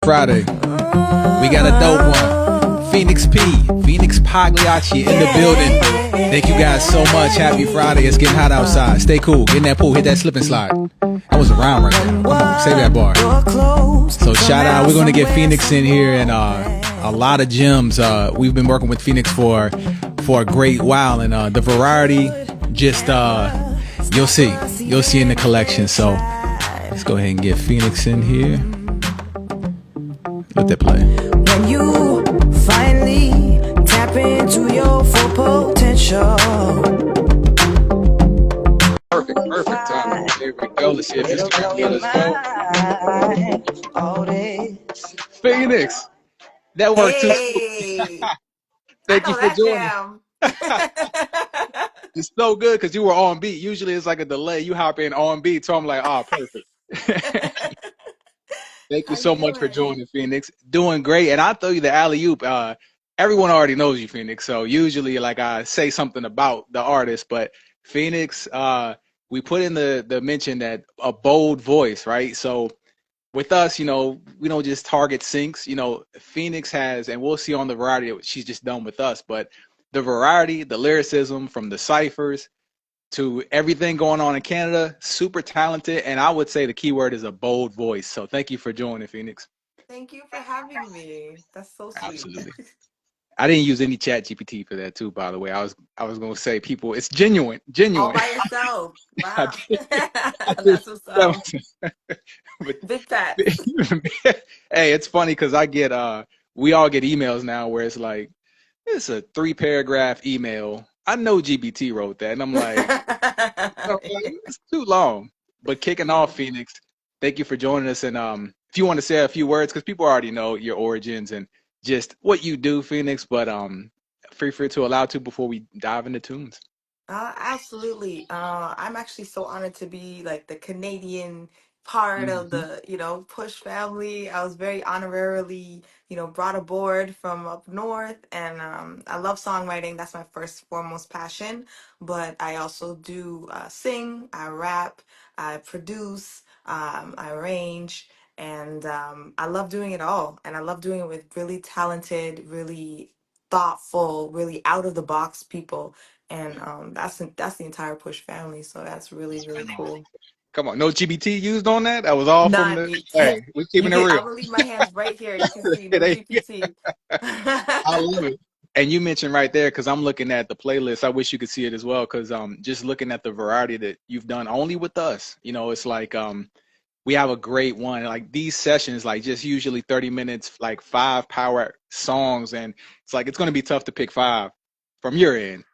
Friday. We got a dope one. Phoenix P, Phoenix Pagliacci in the building. Thank you guys so much. Happy Friday. It's getting hot outside. Stay cool. Get in that pool. Hit that slip and slide. That was a round right there. Come on, save that bar. So shout out. We're going to get Phoenix in here and a lot of gems. We've been working with Phoenix for a great while, and the variety just you'll see in the collection. So let's go ahead and get Phoenix in here. Let that play. When you finally tap into your full potential. Perfect time. Here we go. Let's see if it's good. Let's go. Phoenix. That worked too. Hey, I Thank you know for that joining. jam. It's so good because you were on beat. Usually it's like a delay. You hop in on beat, so I'm like, oh, perfect. Thank you How you so much for doing? joining, Phoenix. Doing great. And I'll throw you the alley-oop. Everyone already knows you, Phoenix. So usually like I say something about the artist, but Phoenix, we put in the mention that a bold voice, right? So with us, we don't just target syncs. Phoenix has, and we'll see on the variety what she's just done with us, but the variety, the lyricism from the ciphers to everything going on in Canada, super talented. And I would say the key word is a bold voice. So thank you for joining, Phoenix. Thank you for having me. That's so sweet. Absolutely. I didn't use any chat GPT for that too, by the way. I was gonna say people, it's genuine, All genuine. by yourself. I Wow. did, I did, That's what's up. but Big facts. hey, it's funny because we all get emails now where it's like, it's a 3-paragraph email. I know GBT wrote that, and I'm like, it's too long. But kicking Yeah. off, Phoenix, thank you for joining us. And if you want to say a few words, because people already know your origins and just what you do, Phoenix, but feel free to allow to before we dive into tunes. Absolutely. I'm actually so honored to be like the Canadian part of Hmm. the, Push family. I was very honorarily, brought aboard from up north, and I love songwriting. That's my first foremost passion. But I also do sing, I rap, I produce, I arrange, and I love doing it all. And I love doing it with really talented, really thoughtful, really out of the box people, and that's the entire Push family. So that's really really cool. Come on, no GBT used on that. That was all from None. the. Hey, we're You keeping it can. real. I'm gonna leave my hands right here. You can see no They- GPT. I love it. And you mentioned right there, because I'm looking at the playlist. I wish you could see it as well, because just looking at the variety that you've done only with us, it's like we have a great one. Like these sessions, like just usually 30 minutes, like 5 power songs, and it's like it's going to be tough to pick 5 from your end.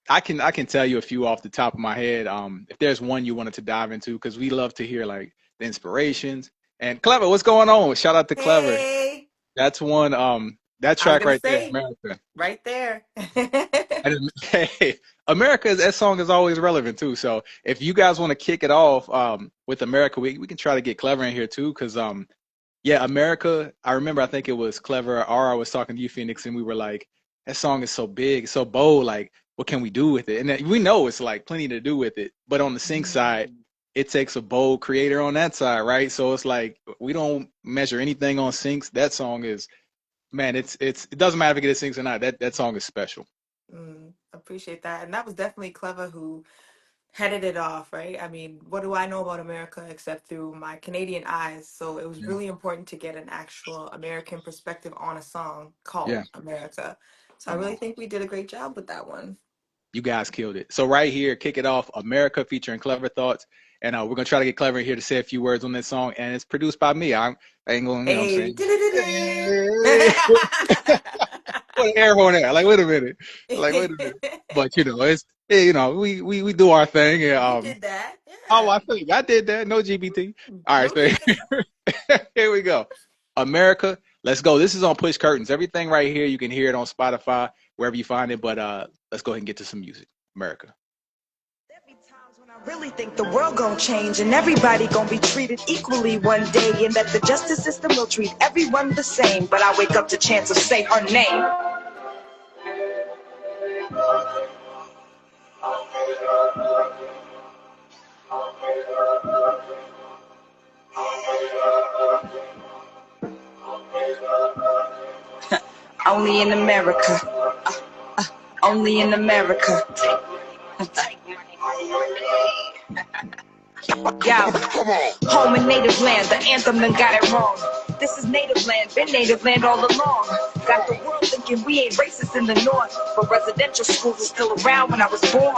I can tell you a few off the top of my head. If there's one you wanted to dive into, because we love to hear like the inspirations. And Clever, what's going on? Shout out to Clever. Hey, That's one. That I was track gonna right there, say America. right there. And hey, America, that song is always relevant too. So if you guys want to kick it off with America, we can try to get Clever in here too, because yeah, America. I remember, I think it was Clever or I was talking to you, Phoenix, and we were like, that song is so big, so bold. Like, what can we do with it? And then we know it's like plenty to do with it, but on the sync side, Mm. it takes a bold creator on that side, right? So it's like we don't measure anything on syncs. That song is, man, it doesn't matter if it gets syncs or not. That song is special. Appreciate that, and that was definitely Clever who headed it off, right? I mean, what do I know about America except through my Canadian eyes? So it was Yeah, really important to get an actual American perspective on a song yeah. called America. So I Come really on. think we did a great job with that one. You guys killed it. So right here, kick it off, America featuring Clever Thoughts. And we're gonna try to get Clever in here to say a few words on this song. And it's produced by me. I ain't gonna, I'm Hey. saying, hey, what an air horn there. Like, wait a minute. Like, wait a minute. But it's yeah, we do our thing. And, You did that. oh, I Yeah. think I did that. No GBT. All right, No so GBT. here we go. America, let's go. This is on Push Curtains. Everything right here, you can hear it on Spotify, wherever you find it. But let's go ahead and get to some music. America. There be times when I really think the world gon' change and everybody gon' be treated equally one day, and that the justice system will treat everyone the same. But I wake up to chance of say her name. Only in America. Only in America. Yeah, home and native land, the anthem done got it wrong. This is native land, been native land all along. Got the world thinking we ain't racist in the north, but residential schools were still around when I was born.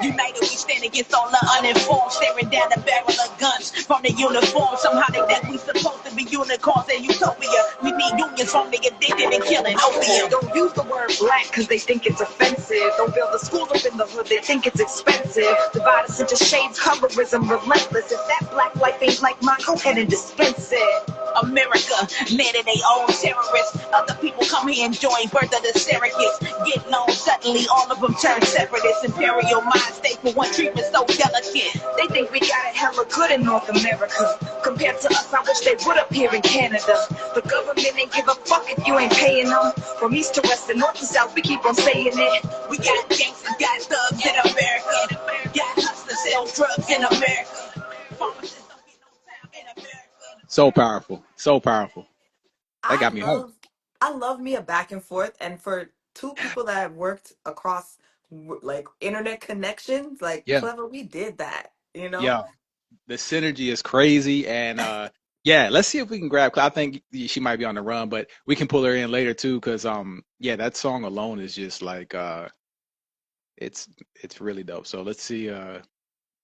United we stand against all the uninformed, staring down the barrel of guns from the uniform. Somehow they think we supposed to be unicorns in utopia. We need unions from the addicted and killing opium. Don't use the word black cause they think it's offensive. Don't build the schools up in the hood, they think it's expensive. Divide us into shades, colorism, relentless. If that black life ain't like mine, go ahead and dispense it. America, land of their own terrorists. Other people come here and join birth of the surrogates. Get known suddenly, all of them turn separatists. Imperial mind state for one treatment so delicate. They think we got it hella good in North America. Compared to us, I wish they would up here in Canada. The government ain't give a fuck if you ain't paying them. From east to west and north to south, we keep on saying it. We got gangsters, got thugs in America. Got hustlers, sell drugs in America. Pharmacists don't get no time in America. So powerful. So powerful. That I got me home. love I love me a back and forth, and for two people that have worked across like internet connections, like Yeah. clever, we did that, you know? Yeah. The synergy is crazy. And yeah, let's see if we can grab. I think she might be on the run, but we can pull her in later too. Cause yeah, that song alone is just like it's really dope. So let's see.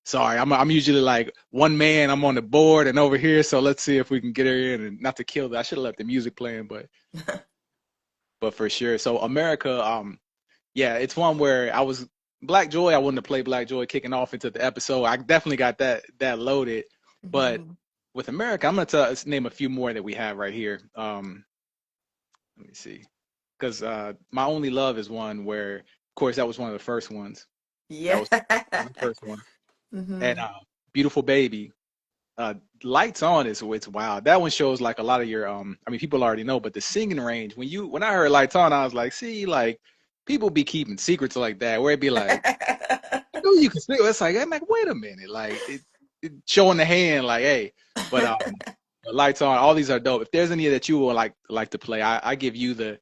Sorry, I'm usually like one man. I'm on the board and over here. So let's see if we can get her in, and not to kill that. I should have left the music playing, but for sure. So America, yeah, it's one where I was Black Joy. I wouldn't have played Black Joy kicking off into the episode. I definitely got that loaded. But Mhm. with America, I'm gonna name a few more that we have right here. Let me see, because My Only Love is one where, of course, that was one of the first ones. That Yeah. was the first one, and hmm Beautiful Baby. Lights On is it's wild. That one shows like a lot of your I mean people already know, but the singing range when I heard Lights On, I was like, see, like people be keeping secrets like that where it'd be like, I know you can sing. It's like I'm like, wait a minute, like it showing the hand, like, hey, but Lights On, all these are dope. If there's any that you would like to play, I give you the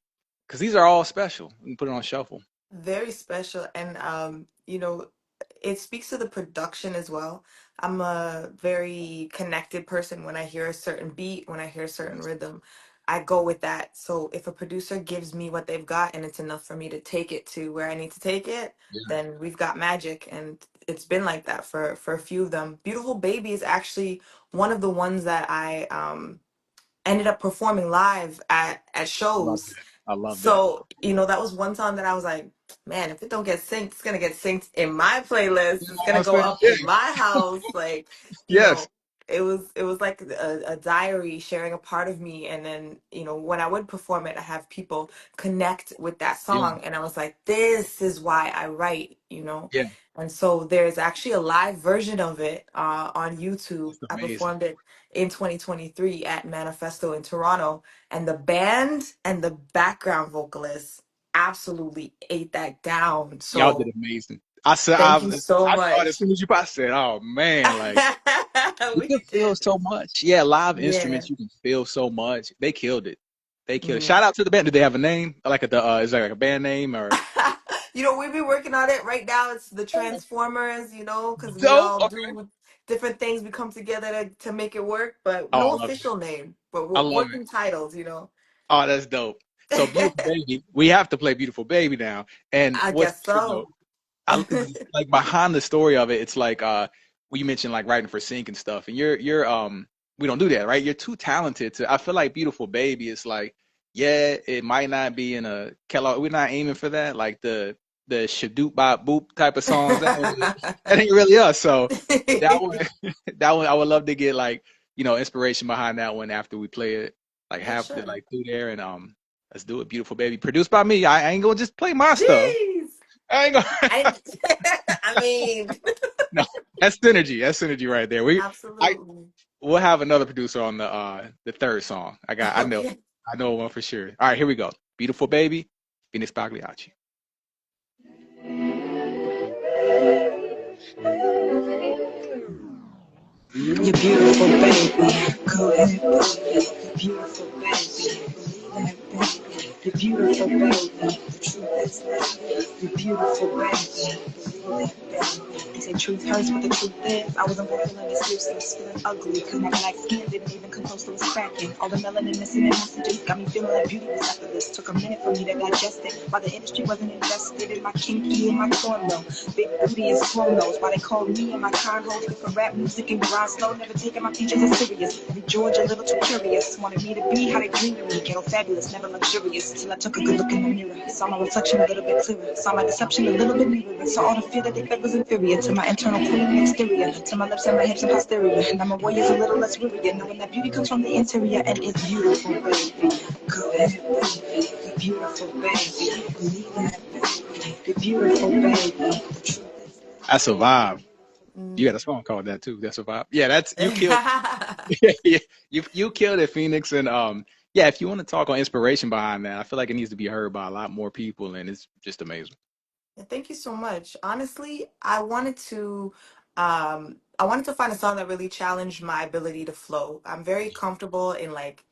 because these are all special. You can put it on shuffle. Very special, and it speaks to the production as well. I'm a very connected person. When I hear a certain beat, when I hear a certain Yes. rhythm, I go with that. So if a producer gives me what they've got and it's enough for me to take it to where I need to take it, Yeah. then we've got magic. And it's been like that for a few of them. Beautiful Baby is actually one of the ones that I ended up performing live at I love shows. that. I love that. So, that was one song that I was like, man, if it don't get synced, it's gonna get synced in my playlist. You It's know what gonna I'm go saying? up Yeah. in my house. Like, you Yes. know, it was like a diary sharing a part of me. And then, when I would perform it, I have people connect with that Yeah. song. And I was like, this is why I write. Yeah. And so there's actually a live version of it on YouTube. It's I amazing. performed it in 2023 at Manifesto in Toronto, and the band and the background vocalist absolutely ate that down. Y'all did So amazing. I said thank you so I saw it much. as soon as you I said, oh man, like you can We feel did. so much. Yeah, live Yeah. instruments, you can feel so much. They killed it. They killed it. Mhm. Shout out to the band. Do they have a name? Like is there like a band name or We've been working on it right now. It's the Transformers, because we dope? all Okay. do different things. We come together to make it work, but Oh, I no love it. official name. But I we're love it. working titles. Oh, that's dope. So Beautiful Baby, we have to play Beautiful Baby now. And I what's guess weird though, so. like behind the story of it, it's like well, you mentioned like writing for sync and stuff, and you're we don't do that, right? You're too talented to. I feel like Beautiful Baby is like, yeah, it might not be in a Kellogg. We're not aiming for that, like the shadoop bop boop type of songs. That ain't really us. So that one, that one, I would love to get like inspiration behind that one after we play it, like For half the sure. like through there, and let's do it. Beautiful Baby, produced by me. I ain't gonna just play my stuff. Jeez. I ain't gonna. I I mean, No, that's synergy. That's synergy right there. I, absolutely. we'll have another producer on the third song. Okay. I know one for sure. All right, here we go. Beautiful Baby, Phoenix Pagliacci. You're beautiful, baby. Go ahead, baby. You're beautiful, baby. You're beautiful, baby. The truth is that you're beautiful, baby. Believe that, baby. They say truth hurts, but the truth is, I wasn't born feeling this useless, feeling ugly. Cause my black skin didn't even come close to was cracking. All the melanin missing in messages got me feeling like beauty was effortless. Took a minute for me to digest it. While the industry wasn't invested in my kinky and my cornrow. Big booty and chronos. Why they called me and my conhoes for rap music and grind slow. Never taking my features as serious. Every George a little too curious. Wanted me to be how they dreamed of me. Ghetto fabulous, never luxurious. Till I took a good look in the mirror. Saw my reflection a little bit clearer. Saw my deception a little bit nearer. Saw all the fear that they fed was inferior to my internal queen and exterior. To my lips and my hips and posterior. Now my warrior's a little less weary. Knowing that beauty comes from the interior and it's beautiful, baby. Go ahead, baby. You're beautiful, baby. Believe that, baby. You're beautiful, baby. The truth is That's a vibe. You got a Mm. song called that too. That's a vibe. Yeah, that's you killed. Yeah, you killed it, Phoenix. And yeah, if you want to talk on inspiration behind that, I feel like it needs to be heard by a lot more people, and it's just amazing. Yeah, thank you so much. Honestly, I wanted to find a song that really challenged my ability to flow. I'm very comfortable in like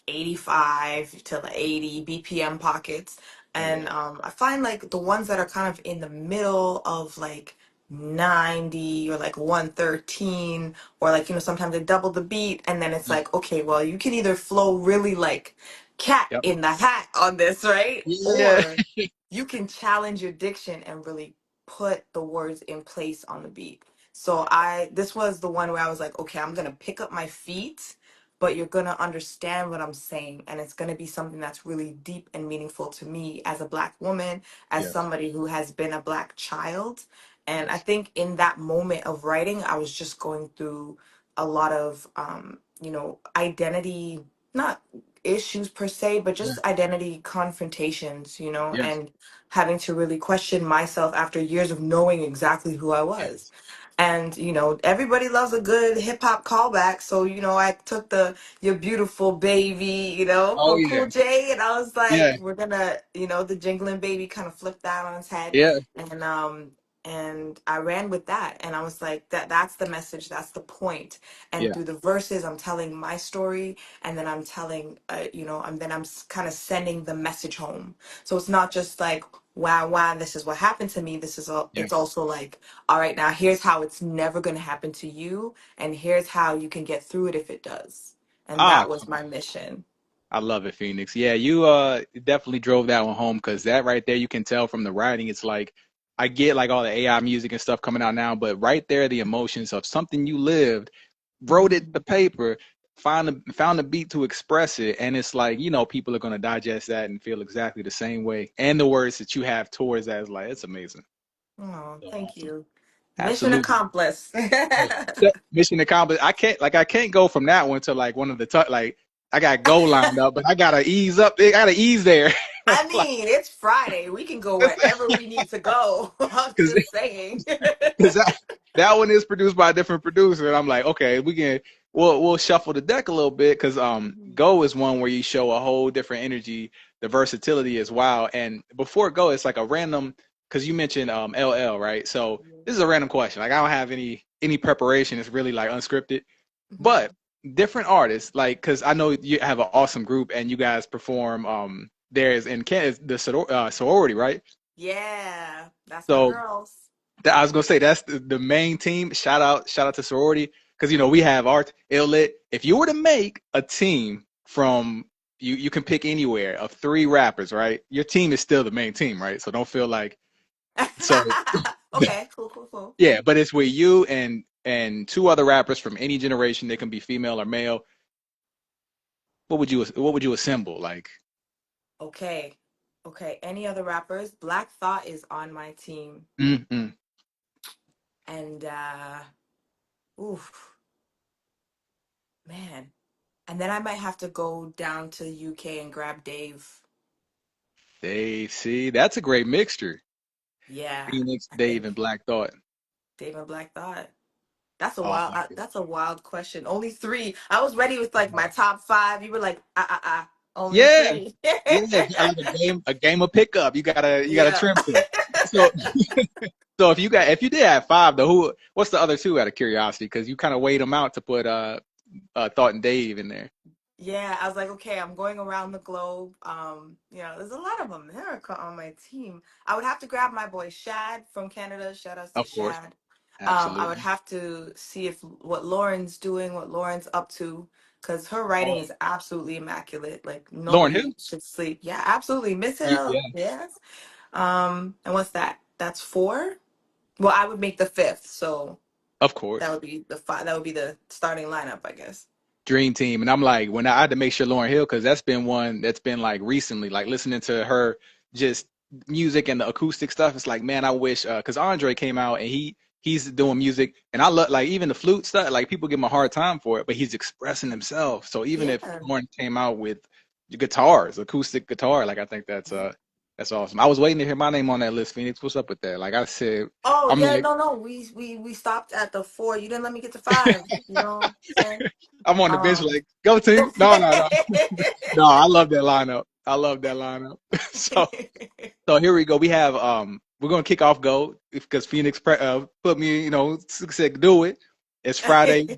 85 to the 80 BPM pockets. Yeah. And I find like the ones that are kind of in the middle of like 90 or like 113 or like, sometimes they double the beat and then it's Mm. like, okay, well, you can either flow really like cat Yep. in the hat on this, right? Yeah. Or you can challenge your diction and really put the words in place on the beat. So this was the one where I was like, okay, I'm gonna pick up my feet, but you're gonna understand what I'm saying, and it's gonna be something that's really deep and meaningful to me as a black woman, as Yes. somebody who has been a black child. And I Yes. think in that moment of writing, I was just going through a lot of identity, not issues per se, but Yeah. just identity confrontations, Yes. and having to really question myself after years of knowing exactly who I was. Yes. And, everybody loves a good hip hop callback. So, I took the You're Beautiful Baby, Oh from yeah. Cool J. And I was Yeah. like, we're gonna, the jingling baby kind of flipped that on its head. Yeah. And I ran with that. And I was like, that's the message, that's the point. And Yeah. through the verses, I'm telling my story, and then I'm telling, I'm kind of sending the message home. So it's not just like, wow, wow, this is what happened to me. Yeah. It's also like, all right, now here's how it's never going to happen to you, and here's how you can get through it if it does. And Ah, that was my mission. I love it, Phoenix. Yeah, you definitely drove that one home because that right there, you can tell from the writing. It's like I get like all the AI music and stuff coming out now, but right there, the emotions of something you lived, wrote it to Mhm. paper, found a beat to express it, and it's like people are gonna digest that and feel exactly the same way. And the words that you have towards that is like it's amazing. Oh, So thank awesome. you. Mission Absolutely. accomplished. Hey, mission accomplished. I can't go from that one to like one of the like I got goal lined up, but I gotta ease up. I gotta ease there. I Like, mean, it's Friday. We can go wherever we need to go. I'm because just saying. because that one is produced by a different producer, and I'm like, okay, we'll shuffle the deck a little bit because Mhm. Go is one where you show a whole different energy, the versatility as well. And before Go, it's like a random because you mentioned LL, right? So this is a random question. Like I don't have any preparation. It's really like unscripted, but Mhm. different artists, like because I know you have an awesome group and you guys perform. There's in Canada the sorority, right? Yeah, that's my So girls. I was gonna say that's the main team. Shout out to sorority because we have art illit. If you were to make a team from you can pick anywhere of three rappers, right? Your team is still the main team, right? So don't feel like so Okay, cool, cool, cool. yeah, but it's with you and two other rappers from any generation. They can be female or male. What would you assemble? Like Okay. Okay. Any other rappers? Black Thought is on my team. mm-mm. And oof, man. And then I might have to go down to UK and grab Dave. Dave, see, that's a great mixture. Yeah, Phoenix, I Dave, and think Black Thought. Dave and Black Thought. That's a Oh, I wild. like it. That's a wild question. Only three. I was ready with like my top five. You were like, only Yeah, three. yeah, I like a game of pickup. You gotta Yeah. trim to. So so if you did have five though, what's the other two out of curiosity? Because you kind of weighed them out to put Thought and Dave in there. Yeah, I was like, okay, I'm going around the globe. There's a lot of America on my team. I would have to grab my boy Shad from Canada. Shout outs to Of course. Shad. I would Absolutely. have to see if what Lauren's doing, what Lauren's up to, because her writing is absolutely immaculate. Like Lauren Hill? nobody should sleep. Yeah, absolutely. Miss Yeah, Hill. Yes. And what's that? That's four. Well, I would make the fifth, so of that course. would be the five. That would be the starting lineup, I guess. Dream Team. And I'm like, when I had to make sure Lauren Hill, because that's been one that's been like recently, like listening to her just music and the acoustic stuff. It's like, man, I wish because Andre came out and he's doing music, and I love like even the flute stuff. Like people give him a hard time for it, but he's expressing himself. So even if Yeah. Lauren came out with guitars, acoustic guitar, like I think that's awesome. I was waiting to hear my name on that list, Phoenix. What's up with that? Like I said, Oh I'm yeah, like no, no. We stopped at the four. You didn't let me get to five. You know what I'm saying? I'm on the bench, Um like go team. No, no, no. No, I love that lineup. I love that lineup. So so here we go. We have we're gonna kick off go because Phoenix put me, said do it. It's Friday,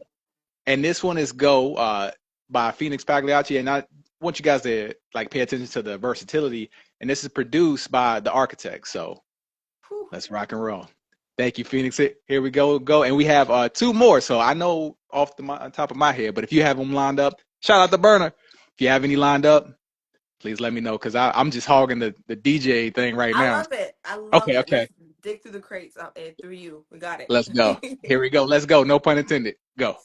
and this one is go by Phoenix Pagliacci, and I want you guys to like pay attention to the versatility. And this is produced by the architect. So Whew. let's rock and roll. Thank you, Phoenix. Here we go, and we have two more. So I know off on top of my head, but if you have them lined up, shout out to Burner. If you have any lined up, please let me know because I'm just hogging the DJ thing right I now. love it. I love Okay, it. okay. Let's dig through the crates through you. We got Let's go. it. Here we go. Let's go. No pun intended. Go.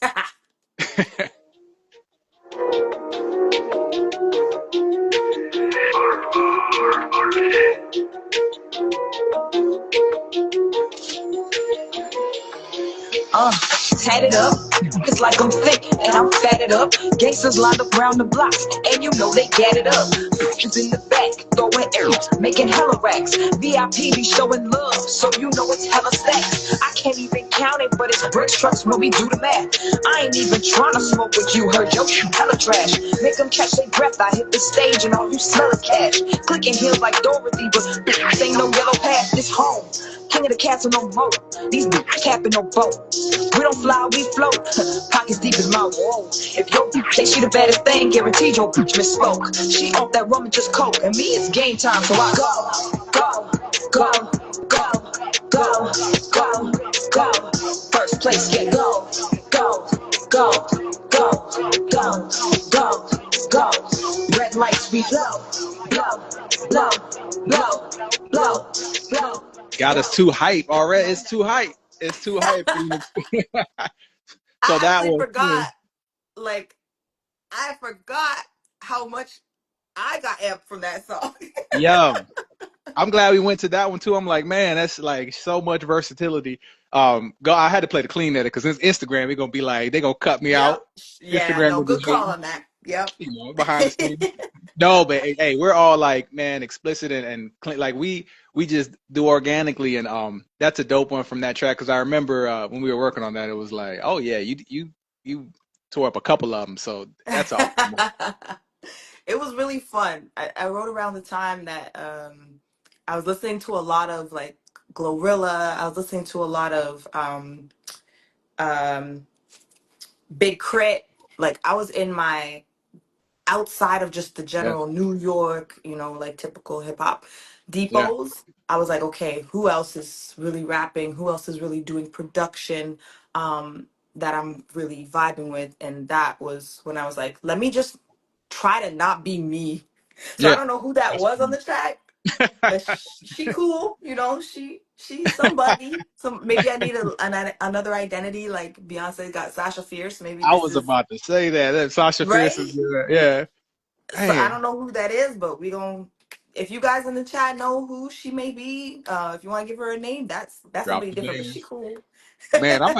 Tatted up, it's like I'm thick and I'm fatted up. Gangsters lined up round the blocks, and you know they gathered up. Bitches in the back, throwing arrows, making hella racks. VIP be showing love, so you know it's hella stacks. I can't even count it, but it's bricks trucks when we do the math. I ain't even trying to smoke with you, heard yo, you hella trash. Make them catch their breath, I hit the stage and all you smell is cash. Clicking heels like Dorothy, but this ain't no yellow path, this home. King of the castle, no more. These bitches capping no boat. We don't fly, we float. Pockets deep as my wall. If your bitch say she the baddest thing, guaranteed your bitch misspoke. She off that rum and just coke, and me it's game time, so I go, go, go, go, go, go, go. First place, get go, go, go, go, go, go, go. Red lights, we blow, blow, blow, blow, blow, blow. Got us too hype already. It's too hype. It's too hype, Phoenix. So I that actually was forgot. Like I forgot how much I got amped from that song. yo. I'm glad we went to that one too. I'm like, man, that's like so much versatility. Go. I had to play the clean edit because Instagram, they're gonna be like, they gonna cut me Yep. out. Yeah. Instagram No. gonna be Good call hating, on that. Yep. behind the scenes. No, but hey, we're all like, man, explicit and clean. Like we just do organically, and that's a dope one from that track. Because I remember when we were working on that, it was like, oh yeah, you tore up a couple of them, so that's awesome. It was really fun. I wrote around the time that I was listening to a lot of like Glorilla. I was listening to a lot of um, Big Crit. Like I was in my outside of just the Yeah, general New York, like typical hip hop yeah, depots. I was like, okay, who else is really rapping? Who else is really doing production that I'm really vibing with? And that was when I was like, let me just try to not be me. So I yeah. don't know who that That's was on the track, but she cool, she's somebody. Some maybe I need another identity. Like Beyonce got Sasha Fierce. Maybe I this was is about to say that. That Sasha Fierce is right. good. Yeah. So I Man, don't know who that is, but we gon' if you guys in the chat know who she may be, if you want to give her a name, that's drop somebody the different, but name. she cool. Man, I'm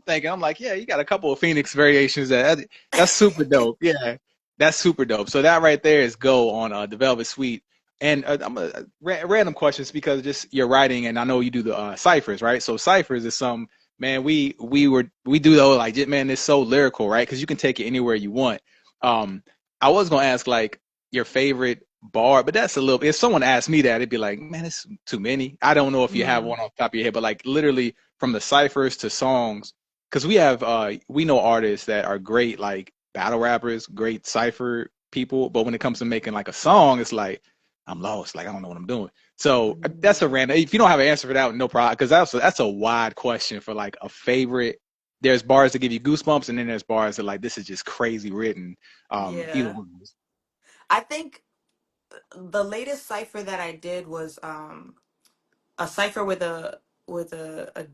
thinking, I'm like, yeah, you got a couple of Phoenix variations. That's super dope. Yeah, that's super dope. So that right there is go on the Velvet Suite. And I'm random questions because just your writing, and I know you do the ciphers, right? So ciphers is some man. We do though like man, it's so lyrical, right? Because you can take it anywhere you want. Um, I was gonna ask like your favorite bar, but that's a little. If someone asked me that, it'd be like, man, it's too many. I don't know if you have Mm. one off the top of your head, but like literally from the ciphers to songs, because we know artists that are great like battle rappers, great cipher people, but when it comes to making like a song, it's like I'm lost. Like I don't know what I'm doing. So that's a Mm, random. If you don't have an answer for that, no problem. Because that's a wide question for like a favorite. There's bars that give you goosebumps, and then there's bars that like this is just crazy written. Either yeah. one of those. I think the latest cipher that I did was a cipher with a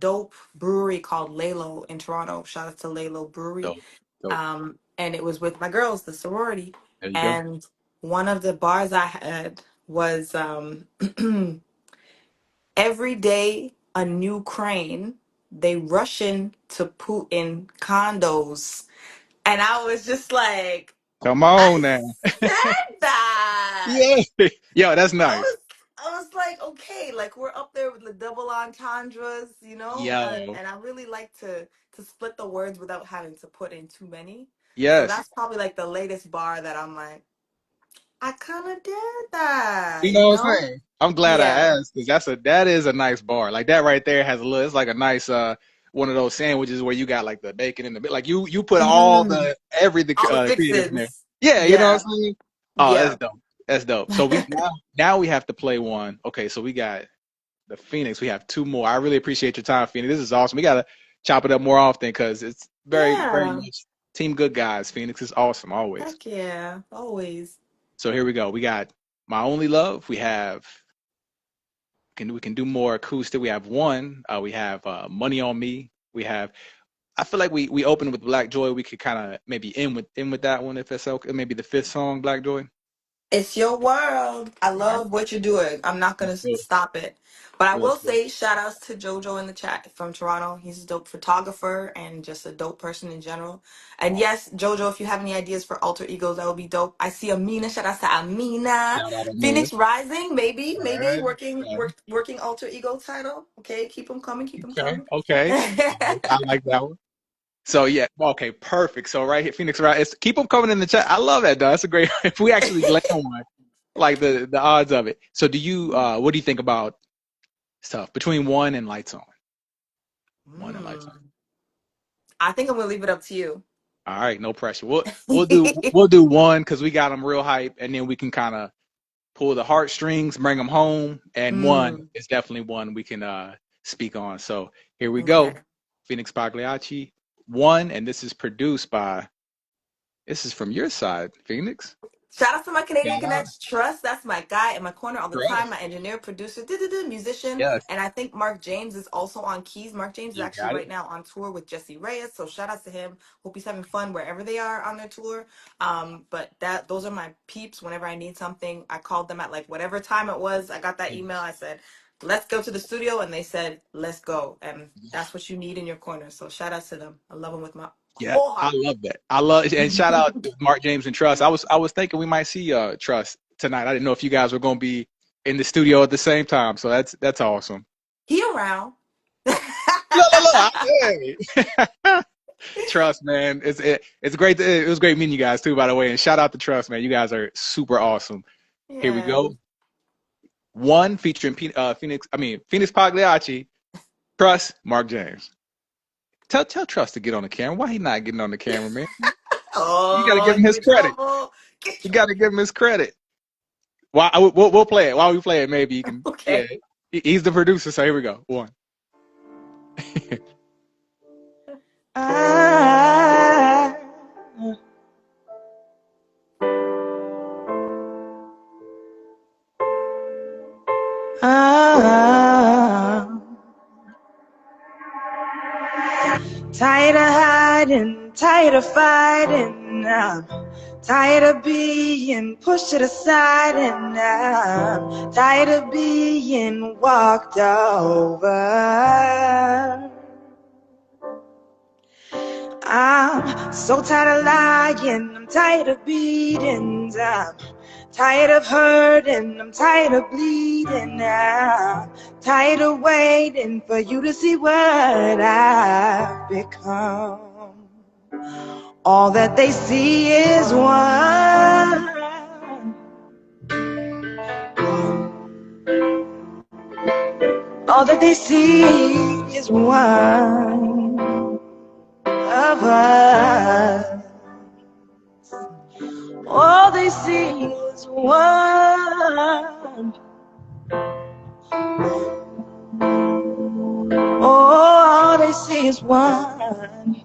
dope brewery called Lalo in Toronto. Shout out to Lalo Brewery. Dope, dope. And it was with my girls, the sorority. There you go. And one of the bars I had was every day a new crane. They rushing to Putin condos. And I was just like, Come I on now. said that. Yeah. Yo, that's I nice. was I was like, okay, like we're up there with the double entendres, you know, Yo. and I really like to split the words without having to put in too many. So Yes. that's probably like the latest bar that I'm like, I kind of did You that, know you what I'm know? saying? I'm glad I Yeah. asked because that is a nice bar. Like that right there has a little. It's like a nice one of those sandwiches where you got like the bacon in the like you put all Mm, the everything all the creative in there. fixins. Yeah, you know what Yeah. I'm saying? Oh, that's Yeah. dope. That's dope. So we now we have to play one. Okay, so we got the Phoenix. We have two more. I really appreciate your time, Phoenix. This is awesome. We gotta chop it up more often because it's very Yeah. much team good guys. Phoenix is awesome always. Heck yeah. Always. So here we go. We got My Only Love. We can do more acoustic. We have one. We have Money on Me. We have. I feel like we open with Black Joy. We could kind of maybe end with that one if it's okay. Maybe the fifth song, Black Joy. It's your world. I All right, love what you're doing. I'm not let's gonna go. stop it. But I will Let's go. say shout outs to Jojo in the chat from Toronto. He's a dope photographer and just a dope person in general. And Awesome. yes, Jojo, if you have any ideas for alter egos, that would be dope. I see Amina. Shout outs to Amina. Shout out to me. Phoenix Rising, All maybe right. working alter ego title. Okay, keep them coming, keep them Okay. coming. Okay. I like that one. So yeah, okay, perfect. So right here, Phoenix, right? It's, keep them coming in the chat. I love that, though. That's a great. If we actually land one, like the odds of it. So do you? What do you think about stuff between one and lights on? One and lights on. Hmm. I think I'm gonna leave it up to you. All right, no pressure. We'll do one because we got them real hype, and then we can kind of pull the heartstrings, bring them home, and one Mm, is definitely one we can speak on. So here we okay. go, Phoenix Pagliacci, one, and this is produced by. This is from your side, Phoenix. Shout out to my Canadian Shout out. Connects. Trust, that's my guy in my corner all the time. Trust. My engineer, producer, da musician. Yes, And I think Mark James is also on keys. Mark James is you actually got it. right now on tour with Jesse Reyes. So shout out to him. Hope he's having fun wherever they are on their tour. But those are my peeps. Whenever I need something, I called them at like whatever time it was. I got that email. I said, let's go to the studio. And they said, let's go. And that's what you need in your corner. So shout out to them. I love them with my Yeah, whole I heart. love that. I love and shout out to Mark James and Trust. I was thinking we might see Trust tonight. I didn't know if you guys were going to be in the studio at the same time. So that's awesome. He around. Look, look, look. Hey. Trust, man. It's great. It was great meeting you guys too, by the way. And shout out to Trust, man. You guys are super awesome. Here we Yeah. go. One featuring Phoenix Pagliacci, Trust, Mark James. Tell Trust to get on the camera. Why he not getting on the camera, man? You got to give Oh, him get his in credit. trouble. Get in You got trouble. to give him his credit. We'll play it. While we play it, maybe you can. Yeah, Okay. he's the producer. So here we go. One. I, I, tired of hiding, tired of fighting. I'm tired of being pushed to the side, and I'm tired of being walked over. I'm so tired of lying, I'm tired of beatings, I'm tired of hurting, I'm tired of bleeding, I'm tired of waiting for you to see what I've become. All that they see is one. All that they see is one of us. is one. All they see is one.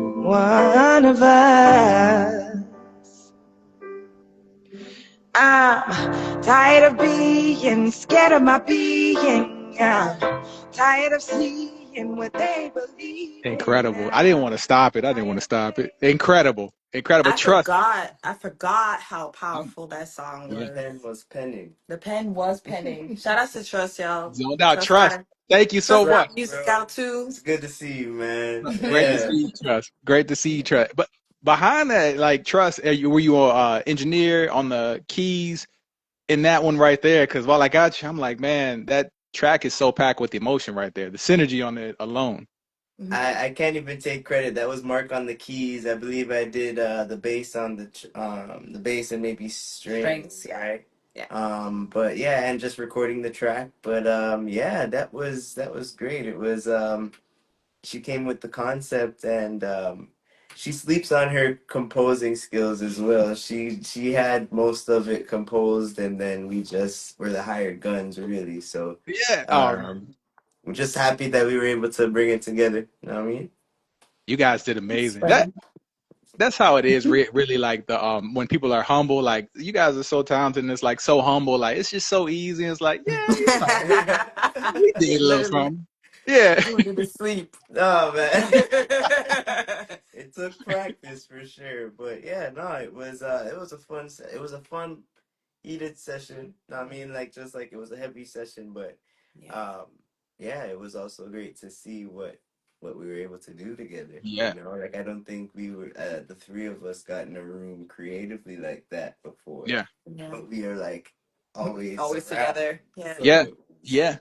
One of us. I'm tired of being scared of my being. I'm tired of seeing what they believe. Incredible. I didn't want to stop it. Incredible. Trust. I forgot how powerful that song Yeah. was. The pen was penning. The pen was penning. Shout out to Trust, y'all. Zoned out. Trust Trust. got Thank you so Trust much. got music Bro, out too. it's good to see you, man. Great to Yeah. see you, Trust. Great to see you, Trust. But behind that, like Trust, were you a engineer on the keys in that one right there? Because while I got you, I'm like, man, that track is so packed with emotion right there. The synergy on it alone. I can't even take credit. That was Mark on the keys. I believe I did the bass on the bass and maybe strings, yeah. right? Yeah. But yeah, and just recording the track. But yeah, that was great. It was she came with the concept and she sleeps on her composing skills as well. She had most of it composed and then we just were the hired guns really. So Yeah. Oh, um I'm just happy that we were able to bring it together. You know what I mean? you guys did amazing. That's how it is. Really, like the when people are humble, like you guys are so talented and it's like so humble. Like it's just so easy. It's like we did a little Literally, something. Yeah. you wanted to sleep. Oh man. It took practice for sure. But yeah, no, it was a fun it was a fun heated session. I mean like just like it was a heavy session, but Yeah. um yeah, it was also great to see what we were able to do together. Yeah. You know, like I don't think we were the three of us got in a room creatively like that before. Yeah. But we are like always Always around. together. Yeah. So Yeah. Yeah.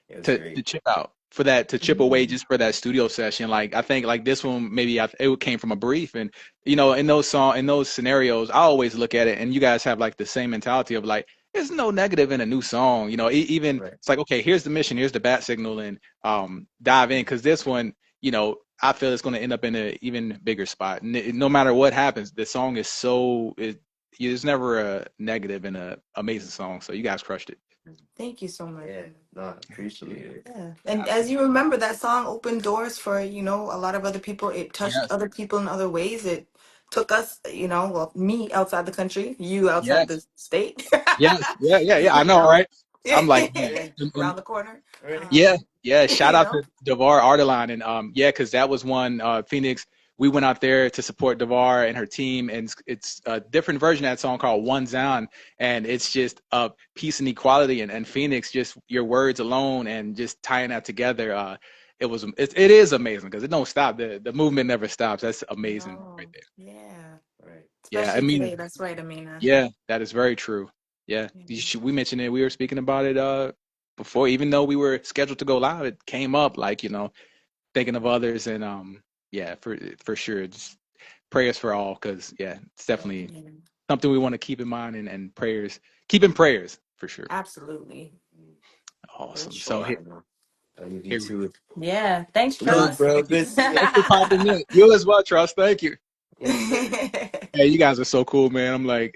it was To great. chip out for that, to chip away just for that studio session. Like I think like this one maybe it came from a brief, and in those scenarios I always look at it, and you guys have like the same mentality of like there's no negative in a new song. Even Right. it's like, okay, here's the mission, here's the bat signal, and dive in, because this one, I feel it's going to end up in an even bigger spot. No matter what happens, the song is there's never a negative in a amazing song. So you guys crushed it. Thank you so much. Yeah, no, I appreciate it. Yeah. And as you remember, that song opened doors for, a lot of other people. It touched Yes. other people in other ways. It took us, well, me outside the country, you outside Yes. the state. Yes. Yeah. Yeah. Yeah. I You know, know, right? I'm like, man. around the corner. Right. Yeah, yeah. Shout You out know? to Devar Ardalan, and yeah, because that was one Phoenix. We went out there to support Devar and her team, and it's a different version of that song called One Down, and it's just peace and equality, and Phoenix, just your words alone, and just tying that together. It is amazing because it don't stop. The movement never stops. That's amazing right No. there. Yeah. Right. Yeah, I Especially mean, today. That's right, Amina. yeah, that is very true. Yeah, we mentioned it. We were speaking about it before, even though we were scheduled to go live. It came up like thinking of others, and yeah, for sure, just prayers for all, because yeah, it's definitely Yeah. something we want to keep in mind, and prayers, keep in prayers for sure. Absolutely. Awesome. So Sure. I leave you here we to it. Yeah. Thanks, Good, Trust. bro. thank you. Good seeing Thanks for popping in. You as well, Trust. Thank you. you. Yes, sir. Yeah, you guys are so cool, man. I'm like,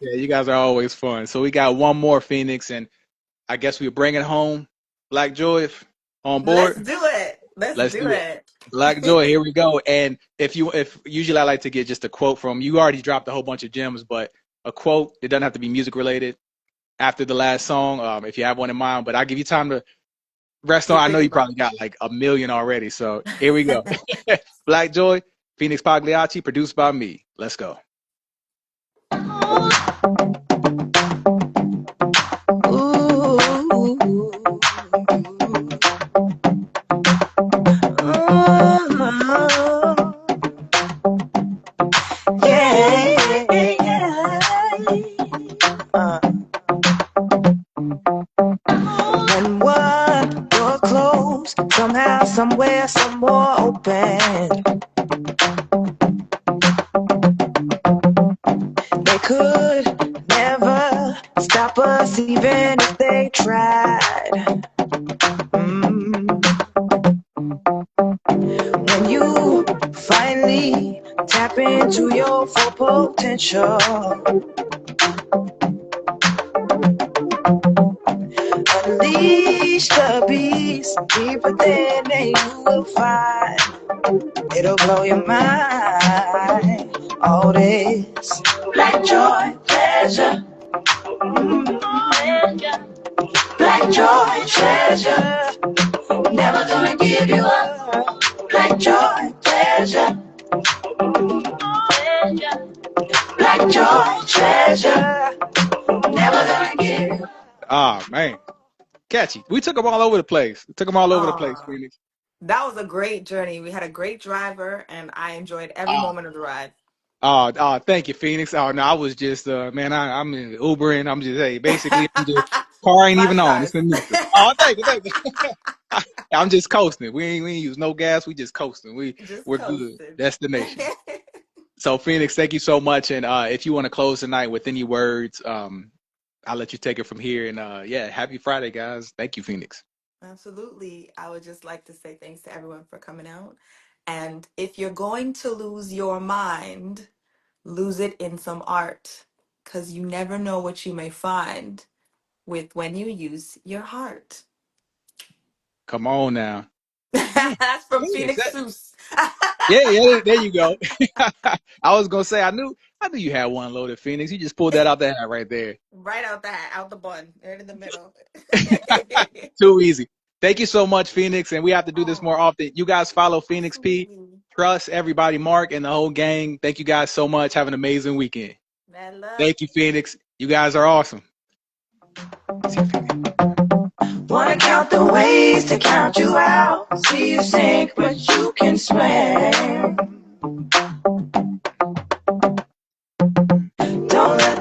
yeah, you guys are always fun. So we got one more Phoenix, and I guess we bring it home. Black Joy on Let's board. do it. Let's Let's do do it. it. Black Joy, here we go. And if usually I like to get just a quote from you. Already dropped a whole bunch of gems, but a quote, it doesn't have to be music related after the last song. If you have one in mind, but I'll give you time to rest on. To I know think you about probably got like a million already. So here we go. Black Joy, Phoenix Pagliacci, produced by me. Let's go. When one door closed, somehow, somewhere, some more open. They could never stop us, even if they tried. When you finally tap into your full potential. potential. Unleash the beast deep within, and you will find it'll blow your mind. All this black joy, pleasure, black joy, treasure. Never gonna give you up. Black joy, pleasure, black joy, treasure. Never gonna give you up. Ah, man. Catchy. We took them all over the place. Oh, Phoenix. that was a great journey. We had a great driver, and I enjoyed every Ah, moment of the ride. thank you, Phoenix. Oh, no, I was just, man, I'm in Ubering. I'm just, hey, basically, I'm just, car ain't Five even on. It's stars. been neutral. Oh, thank you. I'm just coasting. We ain't use no gas. We just coasting. Just We're good. coasted. Destination. So, Phoenix, thank you so much. And if you want to close the night with any words, I'll let you take it from here. And yeah, happy Friday, guys. Thank you, Phoenix. Absolutely. I would just like to say thanks to everyone for coming out. And if you're going to lose your mind, lose it in some art, because you never know what you may find with when you use your heart. Come on now. Man, That's from Phoenix. Phoenix Seuss. Yeah, there you go. I was gonna say I knew you had one loaded, Phoenix. You just pulled that out the hat right there. Right out the hat, out the bun, right in the middle. Too easy. Thank you so much, Phoenix, and we have to do this more Oh, often. You guys follow Phoenix P. absolutely. Trust everybody, Mark and the whole gang. Thank you guys so much. Have an amazing weekend. Mad love. Thank you, Phoenix. You guys are awesome. See you, Phoenix. Wanna count the ways to count you out. See you sink, but you can swim. Don't let